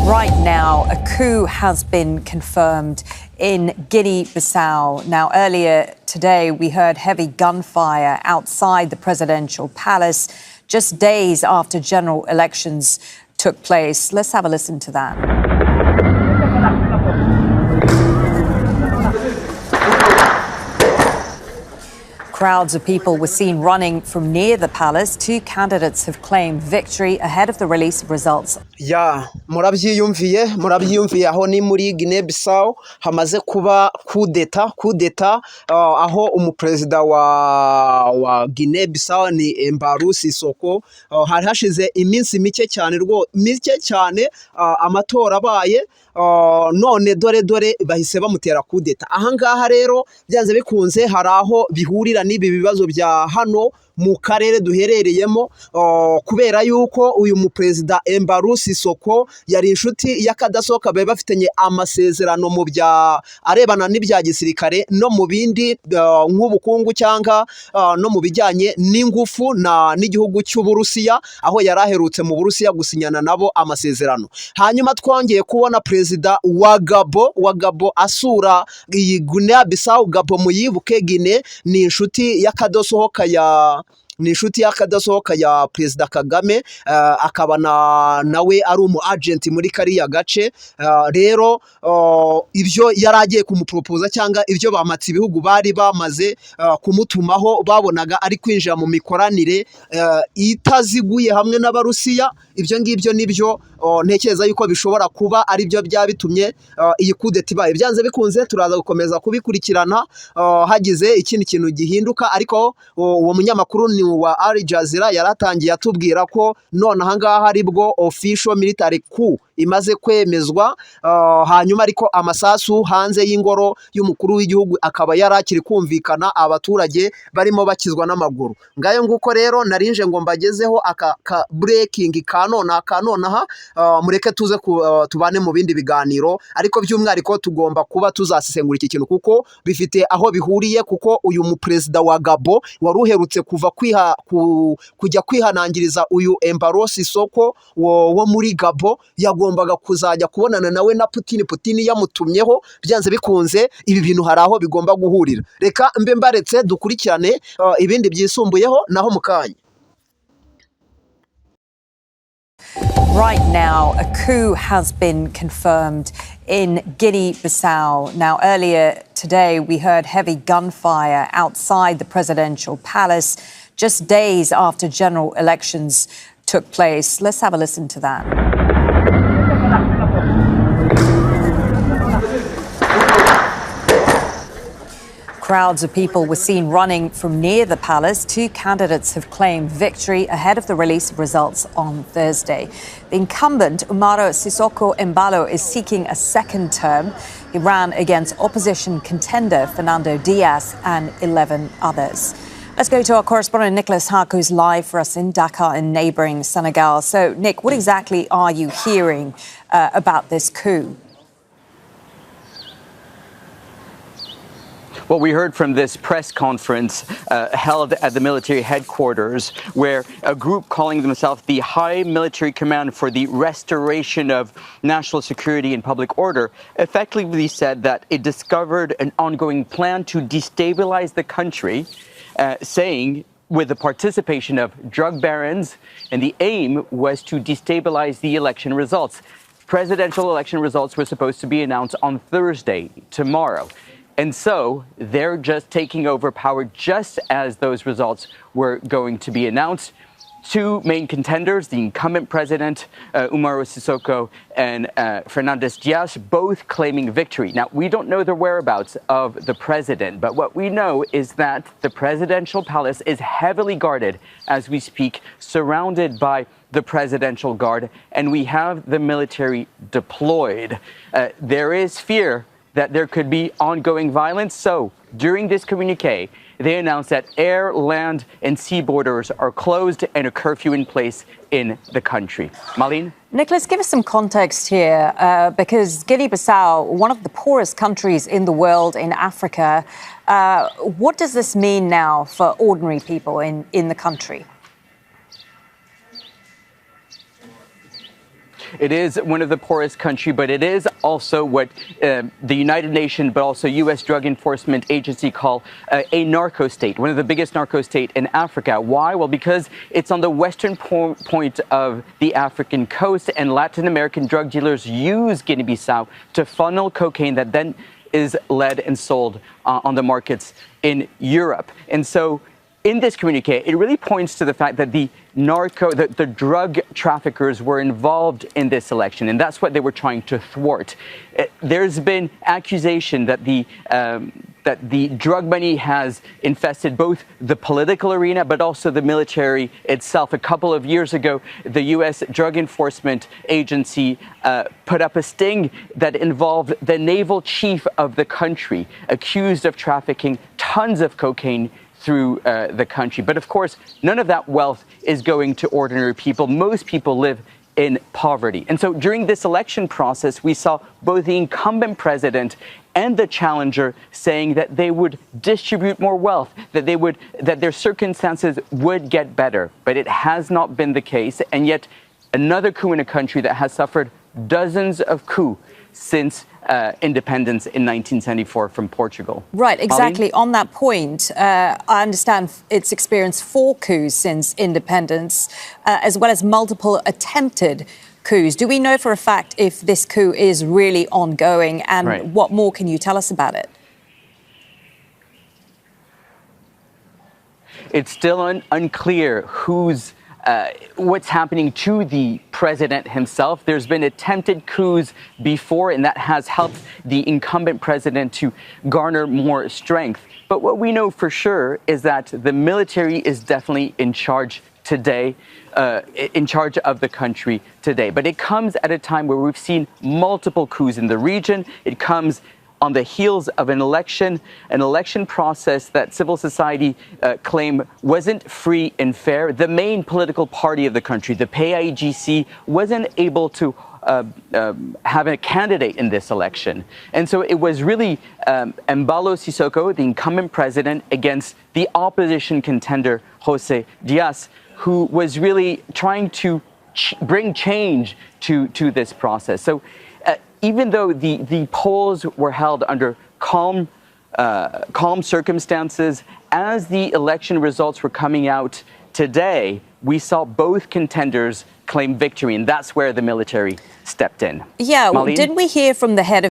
Right now, a coup has been confirmed in Guinea Bissau. Now, earlier today, we heard heavy gunfire outside the presidential palace just days after general elections took place. Let's have a listen to that. Crowds of people were seen running from near the palace. Two candidates have claimed victory ahead of the release of results. murabyiyumviye aho ni muri Guinea Bissau hamaze kuba coup d'etat aho umuperezida wa Guinea Bissau ni Embalo sisoko hari hashize iminsi mike cyane amatora abaye none dore bahise bamutera coup d'etat. Aha ngaha rero byanze bikunze hari aho bihurira n'ibi bibazo bya hano mu karere duherereyemo kubera yuko uyu muperezida Embalo sisoko yari inshuti y'akadasohoka babe bafitanye amasezerano mu bya arebana n'ibya gisirikare no mu bindi nk'ubukungu cyangwa no mu bijyanye n'ingufu n'igihugu cy'Uburusiya aho yari aherutse mu Burusiya gusinyana nabo amasezerano. Hanyuma twongeye kubona perezida wa Gabo asura iyi Guinea Bissau. Gabo muyibuke, Guinea ni inshuti y'akadasohoka ya Perezida Kagame, akaba nawe ari umu agent muri kariya gace. Rero ibyo yari agiye kumupropoza cyangwa ibyo bamatse ibihugu bari bamaze kumutumaho babonaga ari kwinjira mu mikoranire itaziguye hamwe n'Abarusiya. Ibyo ngibyo nibyo ntekereza yuko bishobora kuba ari byo byabitumye iyi coup d'etat ibaye. Byanze bikunze turaza gukomeza kubikurikirana hagize ikindi kintu gihinduka, ariko uwo munyamakuru ni wa Al Jazeera yaratangiye atubwira ko none aha ngaha aribwo official military coup imaze kwemezwa. Hanyuma ariko amasasu hanze y'ingoro y'umukuru w'igihugu akaba yarakiri kumvikana, abaturage barimo bakizwa n'amaguru. Ngayo nguko rero narinje ngo mbagezeho aka breaking kanonaha mureke tuze tubane mu bindi biganiro, ariko by'umwihariko tugomba kuba tuzasesengura iki kintu kuko bifite aho bihuriye, kuko uyu muperezida wa Gabo wari uherutse kuva kujya kwihanangiriza uyu Embalo sisoko wo muri Gabo yagombaga kuzajya kubonana nawe na Putin yamutumyeho. Byanze bikunze ibi bintu hari aho bigomba guhurira. Reka mbe mbaretse dukurikirane ibindi byisumbuyeho naho mukanya. Right now, a coup has been confirmed in Guinea Bissau. Now, earlier today, we heard heavy gunfire outside the presidential palace just days after general elections took place. Let's have a listen to that. Crowds of people were seen running from near the palace. Two candidates have claimed victory ahead of the release of results on Thursday. The incumbent, Umaro Sisoko Embalo, is seeking a second term. He ran against opposition contender Fernando Diaz and 11 others. Let's go to our correspondent Nicholas Huck, who's live for us in Dakar in neighbouring Senegal. So, Nick, what exactly are you hearing about this coup? Well, we heard from this press conference held at the military headquarters, where a group calling themselves the High Military Command for the Restoration of National Security and Public Order effectively said that it discovered an ongoing plan to destabilize the country, saying with the participation of drug barons, and the aim was to destabilize the election results. Presidential election results were supposed to be announced on Thursday, tomorrow. And so they're just taking over power just as those results were going to be announced. Two main contenders, the incumbent president, Umaro Sisoko, and Fernando Diaz, both claiming victory. Now, we don't know the whereabouts of the president, but what we know is that the presidential palace is heavily guarded as we speak, surrounded by the presidential guard, and we have the military deployed. There is fear that there could be ongoing violence. So during this communique, they announced that air, land, and sea borders are closed and a curfew in place in the country. Marlene? Nicholas, give us some context here, because Guinea-Bissau, one of the poorest countries in the world, in Africa, what does this mean now for ordinary people in the country? It is one of the poorest countries, but it is also what the United Nations, but also U.S. Drug Enforcement Agency call a narco-state, one of the biggest narco-state in Africa. Why? Well, because it's on the western point of the African coast, and Latin American drug dealers use Guinea Bissau to funnel cocaine that then is led and sold on the markets in Europe. And so in this communique, it really points to the fact that the drug traffickers were involved in this election, and that's what they were trying to thwart. There's been accusation that the drug money has infested both the political arena but also the military itself. A couple of years ago, the U.S. Drug Enforcement Agency put up a sting that involved the naval chief of the country, accused of trafficking tons of cocaine through the country. But of course, none of that wealth is going to ordinary people. Most people live in poverty. And so during this election process, we saw both the incumbent president and the challenger saying that they would distribute more wealth, that their circumstances would get better. But it has not been the case. And yet another coup in a country that has suffered dozens of coups since independence in 1974 from Portugal. Right, exactly. On that point, I understand it's experienced 4 coups since independence, as well as multiple attempted coups. Do we know for a fact if this coup is really ongoing, and what more can you tell us about it? It's still unclear what's happening to the president himself. There's been attempted coups before, and that has helped the incumbent president to garner more strength. But what we know for sure is that the military is definitely in charge today, in charge of the country today. But it comes at a time where we've seen multiple coups in the region. It comes on the heels of an election process that civil society claimed wasn't free and fair. The main political party of the country, the PAIGC, wasn't able to have a candidate in this election. And so it was really Embalo Sisoko, the incumbent president, against the opposition contender, Jose Diaz, who was really trying to bring change to this process. So even though the polls were held under calm circumstances, as the election results were coming out today, we saw both contenders claim victory, and that's where the military stepped in. Yeah, well, didn't we hear from the head of